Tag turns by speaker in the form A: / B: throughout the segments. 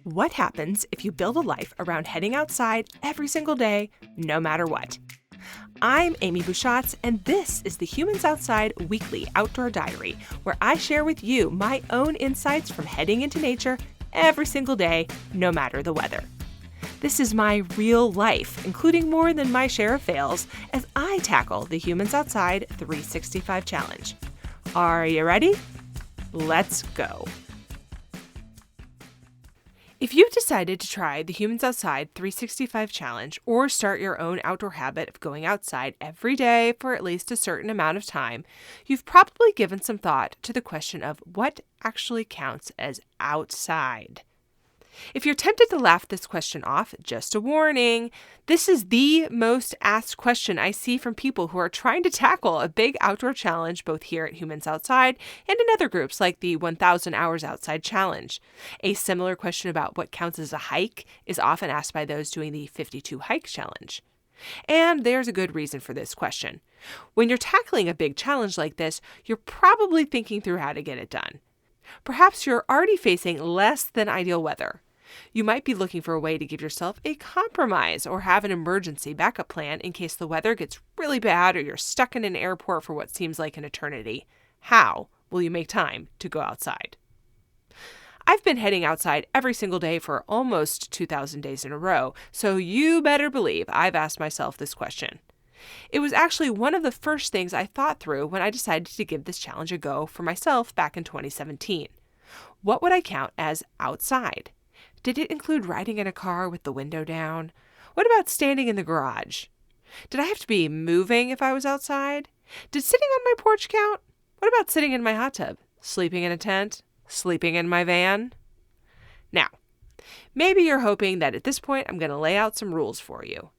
A: What happens if you build a life around heading outside every single day, no matter what? I'm Amy Bouchatz, and this is the Humans Outside Weekly Outdoor Diary, where I share with you my own insights from heading into nature every single day, no matter the weather. This is my real life, including more than my share of fails, as I tackle the Humans Outside 365 Challenge. Are you ready? Let's go. If you've decided to try the Humans Outside 365 Challenge or start your own outdoor habit of going outside every day for at least a certain amount of time, you've probably given some thought to the question of what actually counts as outside. If you're tempted to laugh this question off, just a warning. This is the most asked question I see from people who are trying to tackle a big outdoor challenge both here at Humans Outside and in other groups like the 1,000 Hours Outside Challenge. A similar question about what counts as a hike is often asked by those doing the 52 Hike Challenge. And there's a good reason for this question. When you're tackling a big challenge like this, you're probably thinking through how to get it done. Perhaps you're already facing less than ideal weather. You might be looking for a way to give yourself a compromise or have an emergency backup plan in case the weather gets really bad or you're stuck in an airport for what seems like an eternity. How will you make time to go outside? I've been heading outside every single day for almost 2,000 days in a row, so you better believe I've asked myself this question. It was actually one of the first things I thought through when I decided to give this challenge a go for myself back in 2017. What would I count as outside? Did it include riding in a car with the window down? What about standing in the garage? Did I have to be moving if I was outside? Did sitting on my porch count? What about sitting in my hot tub? Sleeping in a tent? Sleeping in my van? Now, maybe you're hoping that at this point I'm going to lay out some rules for you.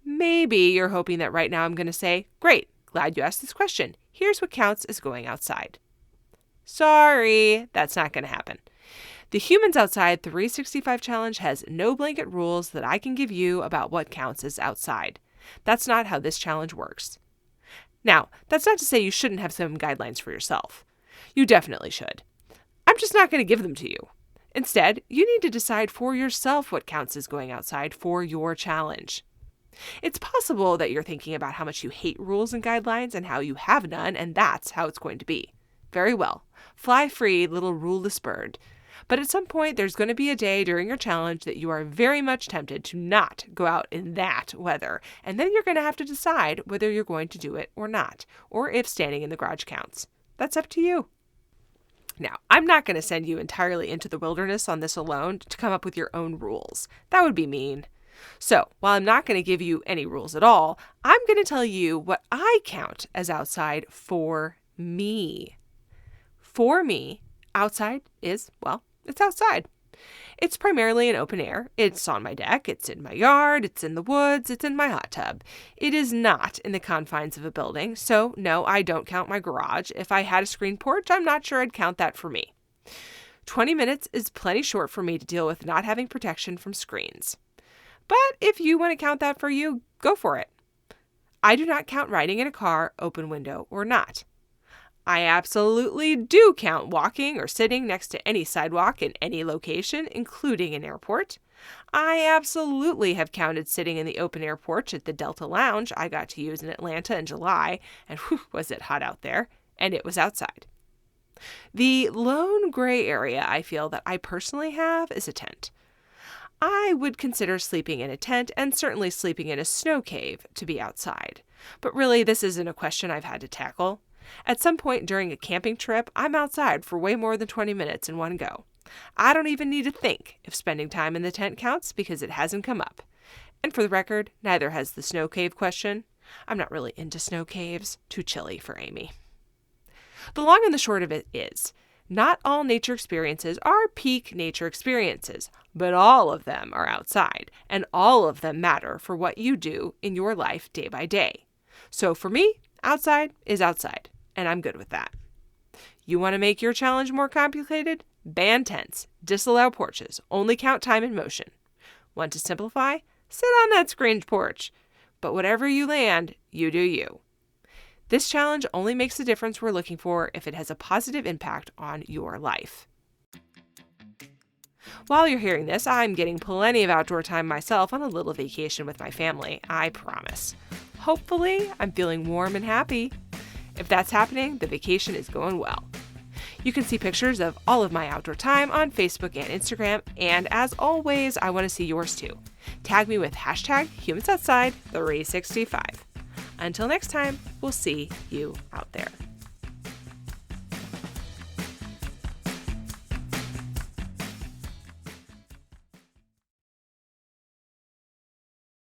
A: Maybe you're hoping that right now I'm going to say, great, glad you asked this question. Here's what counts as going outside. Sorry, that's not going to happen. The Humans Outside 365 Challenge has no blanket rules that I can give you about what counts as outside. That's not how this challenge works. Now, that's not to say you shouldn't have some guidelines for yourself. You definitely should. I'm just not going to give them to you. Instead, you need to decide for yourself what counts as going outside for your challenge. It's possible that you're thinking about how much you hate rules and guidelines and how you have none, and that's how it's going to be. Very well. Fly free, little ruleless bird. But at some point, there's going to be a day during your challenge that you are very much tempted to not go out in that weather. And then you're going to have to decide whether you're going to do it or not, or if standing in the garage counts. That's up to you. Now, I'm not going to send you entirely into the wilderness on this alone to come up with your own rules. That would be mean. So, while I'm not going to give you any rules at all, I'm going to tell you what I count as outside for me. For me, outside is, well, it's outside. It's primarily in open air. It's on my deck, it's in my yard, it's in the woods, it's in my hot tub. It is not in the confines of a building, so no, I don't count my garage. If I had a screened porch, I'm not sure I'd count that for me. 20 minutes is plenty short for me to deal with not having protection from screens. But if you want to count that for you, go for it. I do not count riding in a car, open window or not. I absolutely do count walking or sitting next to any sidewalk in any location, including an airport. I absolutely have counted sitting in the open air porch at the Delta Lounge I got to use in Atlanta in July, and whew, was it hot out there, and it was outside. The lone gray area I feel that I personally have is a tent. I would consider sleeping in a tent and certainly sleeping in a snow cave to be outside. But really, this isn't a question I've had to tackle. At some point during a camping trip, I'm outside for way more than 20 minutes in one go. I don't even need to think if spending time in the tent counts because it hasn't come up. And for the record, neither has the snow cave question. I'm not really into snow caves. Too chilly for Amy. The long and the short of it is, not all nature experiences are peak nature experiences, but all of them are outside, and all of them matter for what you do in your life day by day. So for me, outside is outside. And I'm good with that. You want to make your challenge more complicated? Ban tents, disallow porches, only count time in motion. Want to simplify? Sit on that screened porch. But whatever you land, you do you. This challenge only makes the difference we're looking for if it has a positive impact on your life. While you're hearing this, I'm getting plenty of outdoor time myself on a little vacation with my family, I promise. Hopefully, I'm feeling warm and happy. If that's happening, the vacation is going well. You can see pictures of all of my outdoor time on Facebook and Instagram, and as always, I want to see yours too. Tag me with #HumansOutside365. Until next time, we'll see you out there.